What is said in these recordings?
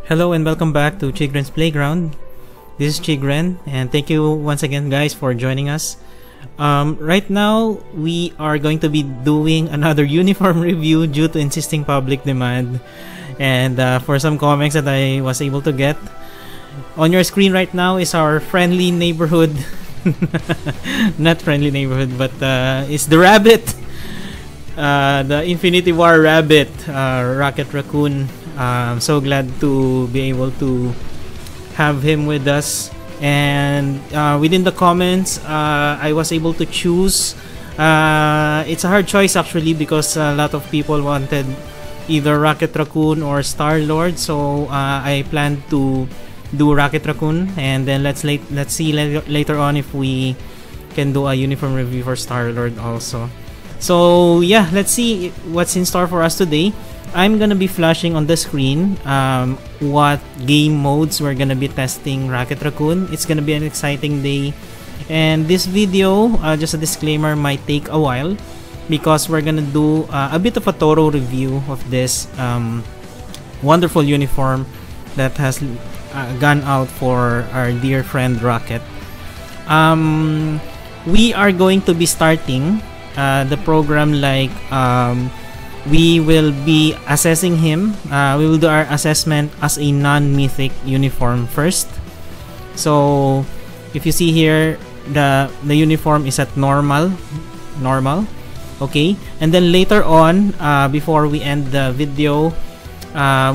Hello and welcome back to Chigren's Playground. This is Chigren and thank you once again guys for joining us. Right now we are going to be doing another uniform review due to insisting public demand and for some comics that I was able to get. On your screen right now is our friendly neighborhood not friendly neighborhood but it's the rabbit, the Infinity War rabbit, Rocket Raccoon. I'm so glad to be able to have him with us, and within the comments I was able to choose. It's a hard choice actually because a lot of people wanted either Rocket Raccoon or Star-Lord, so I plan to do Rocket Raccoon, and then let's see later on if we can do a uniform review for Star-Lord also. So yeah, let's see what's in store for us today. I'm gonna be flashing on the screen what game modes we're gonna be testing Rocket Raccoon. It's gonna be an exciting day, and this video, just a disclaimer, might take a while because we're gonna do a bit of a thorough review of this wonderful uniform that has gone out for our dear friend Rocket. We are going to be starting the program like we will be assessing him. We will do our assessment as a non-mythic uniform first. So if you see here, the uniform is at normal, okay, and then later on, before we end the video,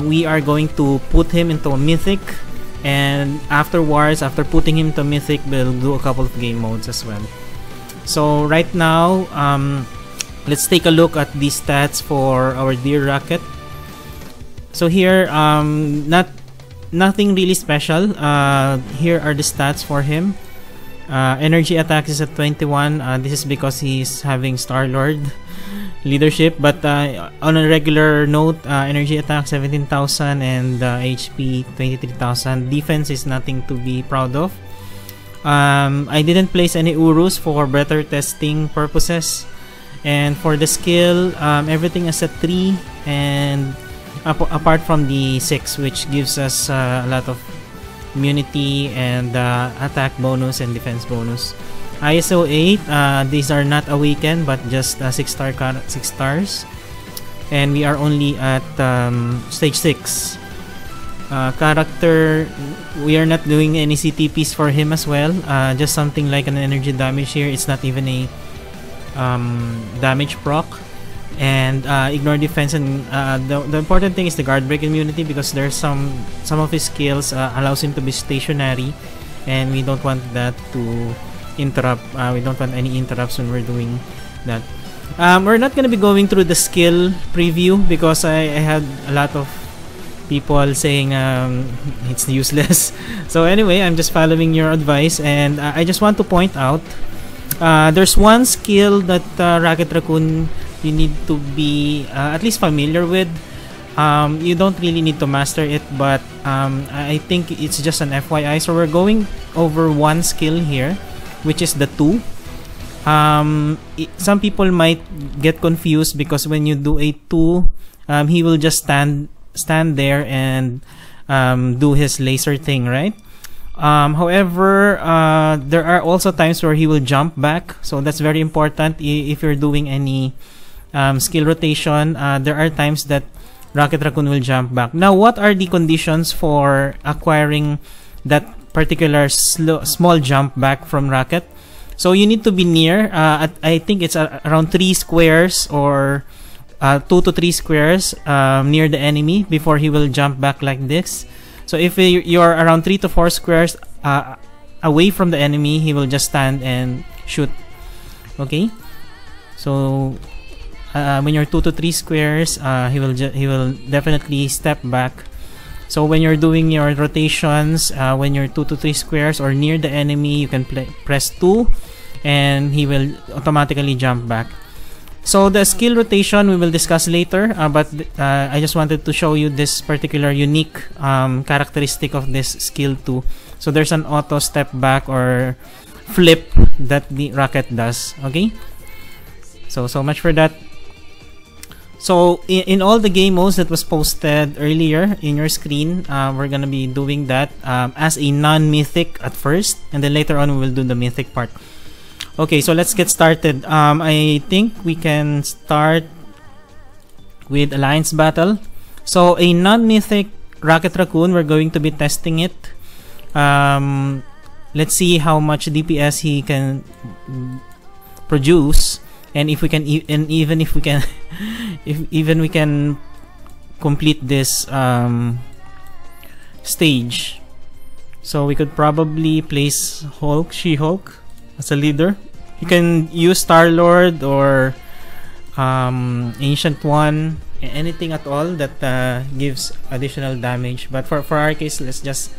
we are going to put him into a mythic, and afterwards, after putting him to mythic, we'll do a couple of game modes as well. So right now, let's take a look at the stats for our dear Rocket. So here, nothing really special. Here are the stats for him. Energy attack is at 21. This is because he's having Star-Lord leadership. But on a regular note, energy attack 17,000 and HP 23,000. Defense is nothing to be proud of. I didn't place any Urus for better testing purposes. And for the skill, everything is at 3, and apart from the 6, which gives us a lot of immunity and attack bonus and defense bonus. ISO 8, these are not awakened but just 6 stars, and we are only at stage 6. Character, we are not doing any CTPs for him as well, just something like an energy damage here. It's not even a damage proc, and ignore defense, and the important thing is the guard break immunity, because there's some of his skills allows him to be stationary, and we don't want that to interrupt. We don't want any interrupts when we're doing that. We're not going to be going through the skill preview because I had a lot of people saying it's useless. So anyway, I'm just following your advice, and I just want to point out there's one skill that Rocket Raccoon you need to be at least familiar with. You don't really need to master it, but I think it's just an FYI. So we're going over one skill here, which is the 2. Some people might get confused because when you do a 2, he will just stand there and do his laser thing, right? However, there are also times where he will jump back, so that's very important. If you're doing any skill rotation, there are times that Rocket Raccoon will jump back. Now, what are the conditions for acquiring that particular small jump back from Rocket? So you need to be near, I think it's around 3 squares or 2 to 3 squares near the enemy before he will jump back like this. So if you're around 3 to 4 squares away from the enemy, he will just stand and shoot. Okay, so when you're 2 to 3 squares, he will definitely step back. So when you're doing your rotations, when you're 2 to 3 squares or near the enemy, you can press 2, and he will automatically jump back. So the skill rotation we will discuss later, but I just wanted to show you this particular unique characteristic of this skill 2. So there's an auto step back or flip that the Rocket does. Okay, so much for that. So in all the game modes that was posted earlier in your screen, we're gonna be doing that as a non-mythic at first, and then later on we will do the mythic part. Okay, so let's get started. I think we can start with Alliance Battle. So a non-mythic Rocket Raccoon, we're going to be testing it. Let's see how much DPS he can produce, and if we can, and even if we can, if we can complete this stage. So we could probably place She-Hulk as a leader. You can use Star-Lord or Ancient One, anything at all that gives additional damage. But for our case, let's just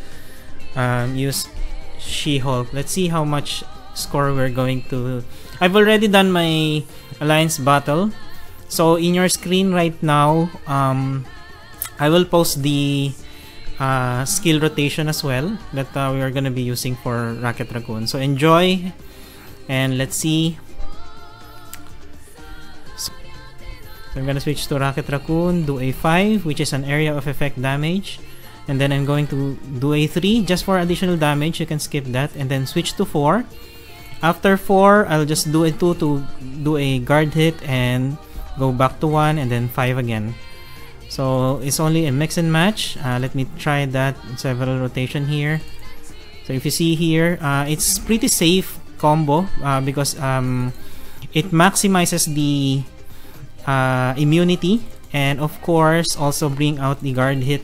use She-Hulk. Let's see how much score we're going to. I've already done my Alliance battle. So in your screen right now, I will post the skill rotation as well that we are going to be using for Rocket Raccoon. So enjoy, and let's see. So I'm going to switch to Rocket Raccoon, do a 5, which is an area of effect damage. And then I'm going to do a 3 just for additional damage. You can skip that, and then switch to 4. After 4, I'll just do a 2 to do a guard hit and go back to 1, and then 5 again. So it's only a mix and match. Let me try that in several rotation here. So if you see here, it's pretty safe combo because it maximizes the immunity, and of course also bring out the guard hit.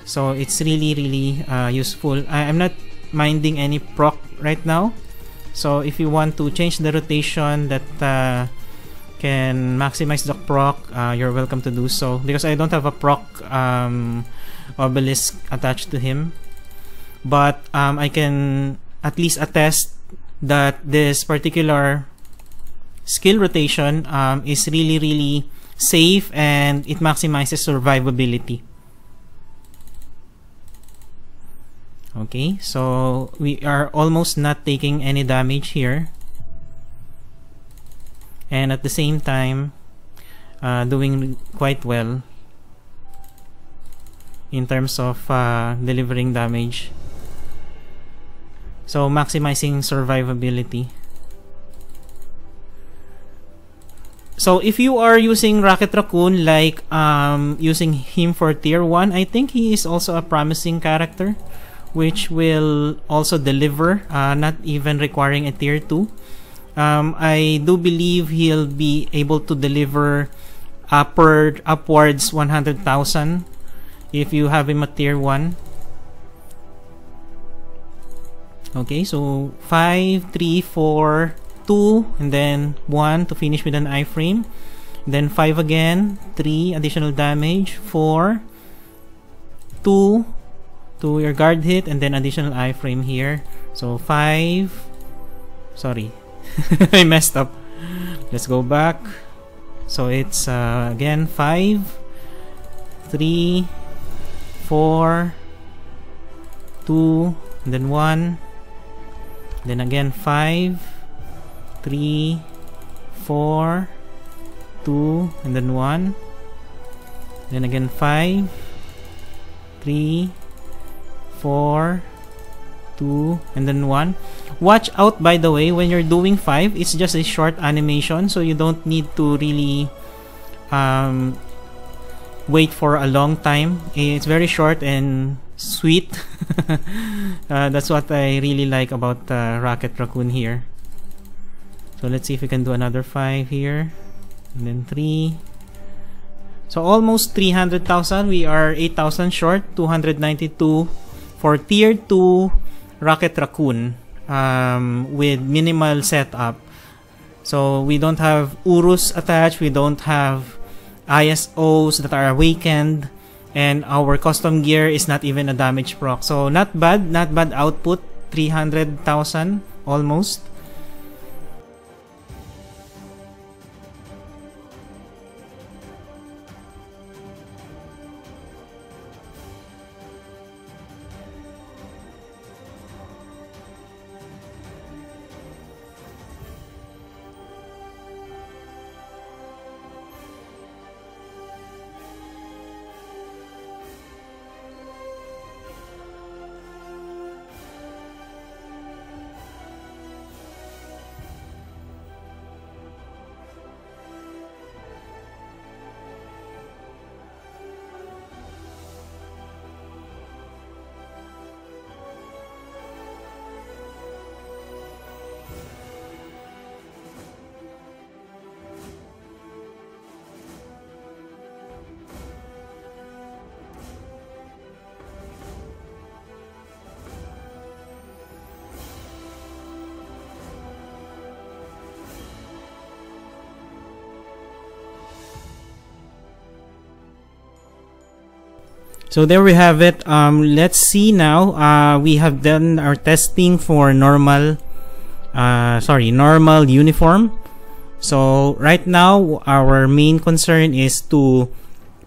So it's really useful. I'm not minding any proc right now. So if you want to change the rotation that can maximize the proc, you're welcome to do so, because I don't have a proc obelisk attached to him. But I can at least attest that this particular skill rotation is really safe, and it maximizes survivability. Okay, so we are almost not taking any damage here, and at the same time doing quite well in terms of delivering damage. So maximizing survivability. So if you are using Rocket Raccoon, like using him for tier 1, I think he is also a promising character, which will also deliver, not even requiring a tier 2. I do believe he'll be able to deliver upwards 100,000 if you have him at tier 1. Okay, so 5, 3, 4, 2, and then 1 to finish with an iframe. Then 5 again, 3 additional damage, 4, 2 to your guard hit, and then additional iframe here. So 5, sorry, I messed up. Let's go back. So it's again 5, 3, 4, 2, and then 1. Then again 5, 3, 4, 2, and then 1. Then again 5, 3, 4, 2, and then 1. Watch out, by the way, when you're doing 5, it's just a short animation, so you don't need to really wait for a long time. It's very short and sweet. That's what I really like about Rocket Raccoon here. So let's see if we can do another 5 here, and then 3. So almost 300,000. We are 8,000 short. 292 for tier 2 Rocket Raccoon with minimal setup. So we don't have Urus attached, we don't have ISOs that are awakened, and our custom gear is not even a damage proc. So not bad output. 300,000 almost. So there we have it. Let's see now. We have done our testing for normal uniform. So right now our main concern is to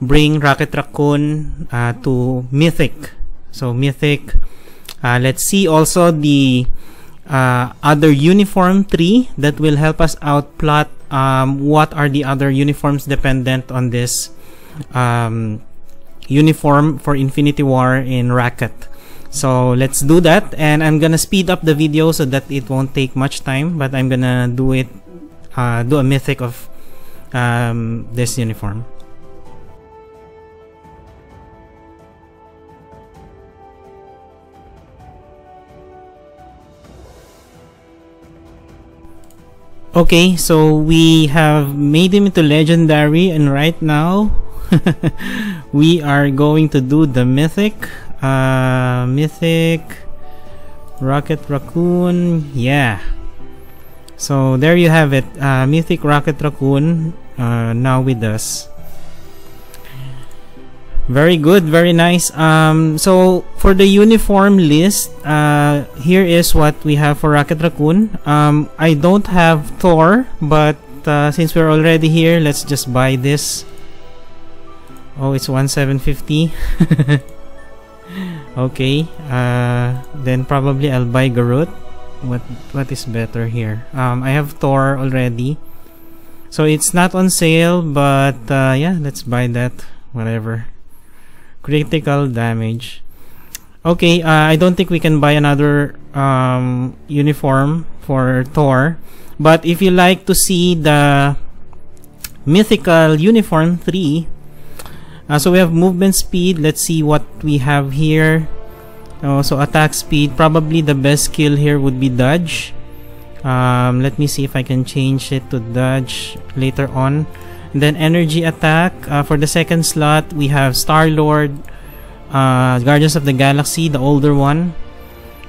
bring Rocket Raccoon to Mythic. So Mythic, let's see also the other uniform tree that will help us outplot what are the other uniforms dependent on this uniform for Infinity War in Rocket. So let's do that, and I'm gonna speed up the video so that it won't take much time, but I'm gonna do it do a mythic of this uniform. Okay, so we have made him into legendary, and right now we are going to do the mythic Rocket Raccoon. Yeah, so there you have it. Mythic Rocket Raccoon now with us. Very good, very nice. So for the uniform list, here is what we have for Rocket Raccoon. I don't have Thor, but since we're already here, let's just buy this. Oh, it's 1,750. Okay, then probably I'll buy Groot. What is better here? I have Thor already, so it's not on sale, but yeah, let's buy that. Whatever. Critical damage. Okay, I don't think we can buy another uniform for Thor, but if you like to see the mythical uniform 3, so we have movement speed. Let's see what we have here. So attack speed, probably the best skill here would be dodge. Let me see if I can change it to dodge later on. And then energy attack, for the second slot we have Star-Lord, Guardians of the Galaxy, the older one.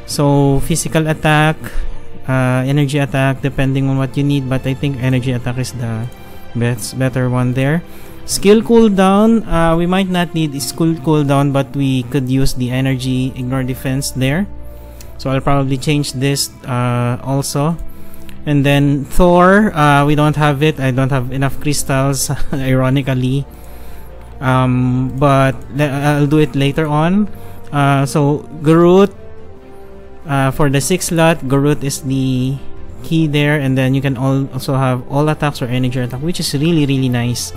So physical attack, energy attack, depending on what you need, but I think energy attack is the better one there. Skill cooldown, we might not need skill cooldown, but we could use the energy ignore defense there. So I'll probably change this also. And then Thor, we don't have it. I don't have enough crystals, ironically. But I'll do it later on. So Groot, for the 6th slot, Groot is the key there. And then you can also have all attacks or energy attack, which is really, really nice.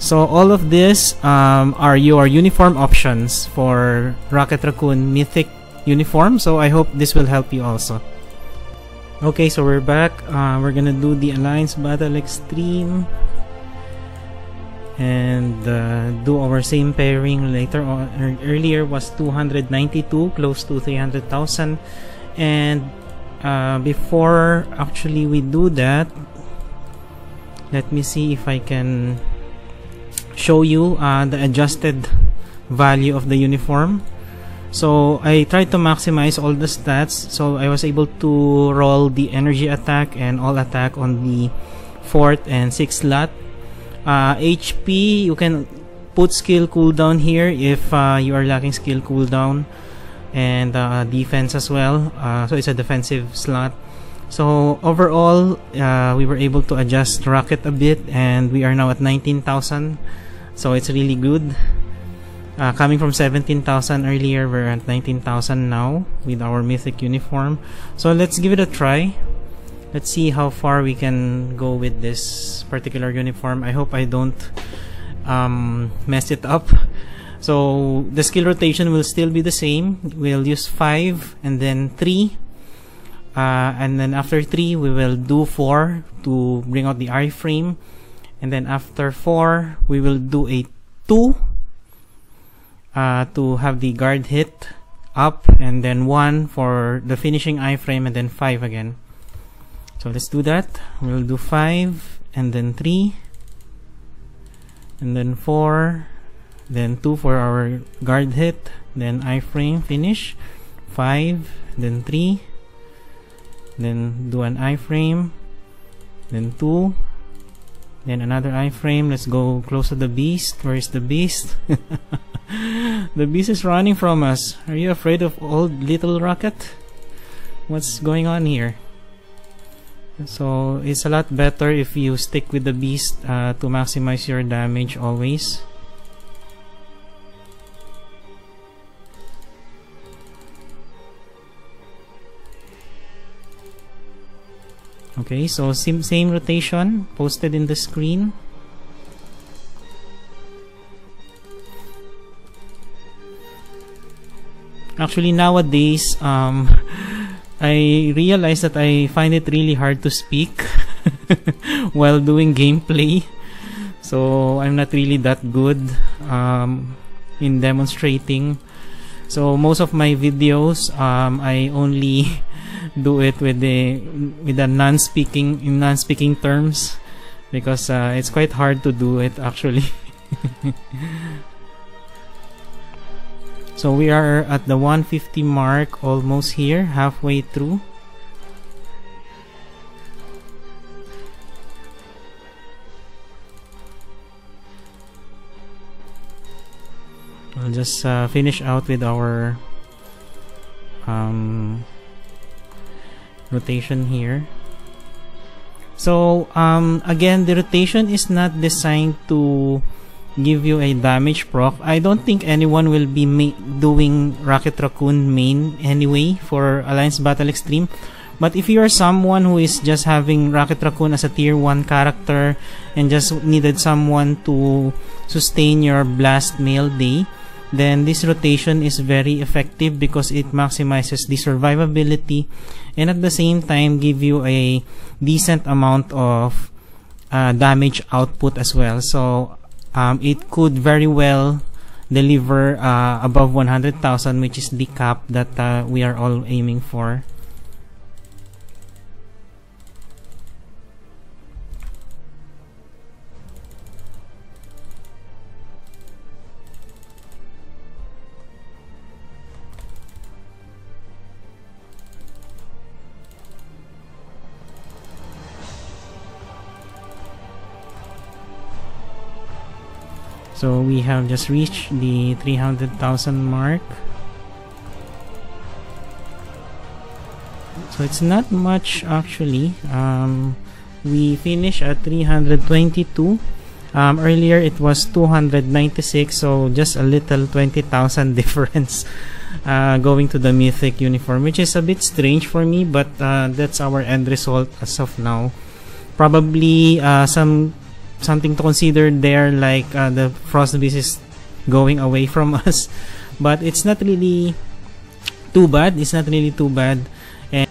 So all of this are your uniform options for Rocket Raccoon Mythic uniform. So I hope this will help you also. Okay, so we're back. We're gonna do the Alliance Battle Extreme and do our same pairing later on. Earlier was 292, close to 300,000. And before actually we do that, let me see if I can show you the adjusted value of the uniform. So I tried to maximize all the stats, so I was able to roll the energy attack and all attack on the 4th and 6th slot. HP, you can put skill cooldown here if you are lacking skill cooldown, and defense as well. So it's a defensive slot. So overall, we were able to adjust Rocket a bit, and we are now at 19,000. So it's really good. Coming from 17,000 earlier, we're at 19,000 now with our Mythic uniform. So let's give it a try. Let's see how far we can go with this particular uniform. I hope I don't mess it up. So the skill rotation will still be the same. We'll use 5 and then 3. And then after 3, we will do 4 to bring out the iframe. And then after 4, we will do a 2. To have the guard hit up, and then 1 for the finishing iframe, and then 5 again. So let's do that. We'll do 5 and then 3 and then 4, then 2 for our guard hit, then iframe finish, 5, then 3, then do an iframe, then 2, then another iframe. Let's go close to the beast. Where is the beast? The beast is running from us. Are you afraid of old little Rocket? What's going on here? So it's a lot better if you stick with the beast to maximize your damage always. Okay, so same rotation posted in the screen. Actually, nowadays, I realize that I find it really hard to speak while doing gameplay. So I'm not really that good in demonstrating. So most of my videos, I only do it with the non-speaking terms, because it's quite hard to do it actually. So we are at the 150 mark, almost here, halfway through. We'll just finish out with our rotation here. So again, the rotation is not designed to give you a damage proc. I don't think anyone will be doing Rocket Raccoon main anyway for Alliance Battle Extreme. But if you are someone who is just having Rocket Raccoon as a tier 1 character and just needed someone to sustain your blast mail day, then this rotation is very effective because it maximizes the survivability and at the same time give you a decent amount of damage output as well. So it could very well deliver above 100,000, which is the cap that we are all aiming for. So we have just reached the 300,000 mark. So it's not much actually. We finished at 322. Earlier it was 296, so just a little 20,000 difference going to the Mythic Uniform, which is a bit strange for me, but that's our end result as of now. Probably something to consider there, like the Frost Beast is going away from us, but it's not really too bad. It's not really too bad. And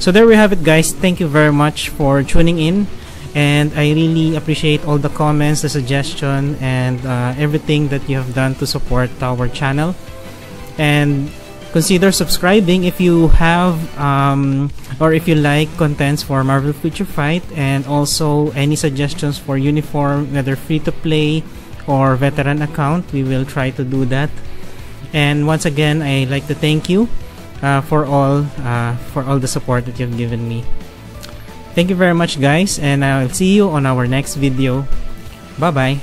So there we have it, guys. Thank you very much for tuning in, and I really appreciate all the comments, the suggestion, and everything that you have done to support our channel. And consider subscribing if you have or if you like contents for Marvel Future Fight, and also any suggestions for uniform, whether free to play or veteran account. We will try to do that. And once again, I like to thank you for all the support that you've given me. Thank you very much, guys, and I'll see you on our next video. Bye bye.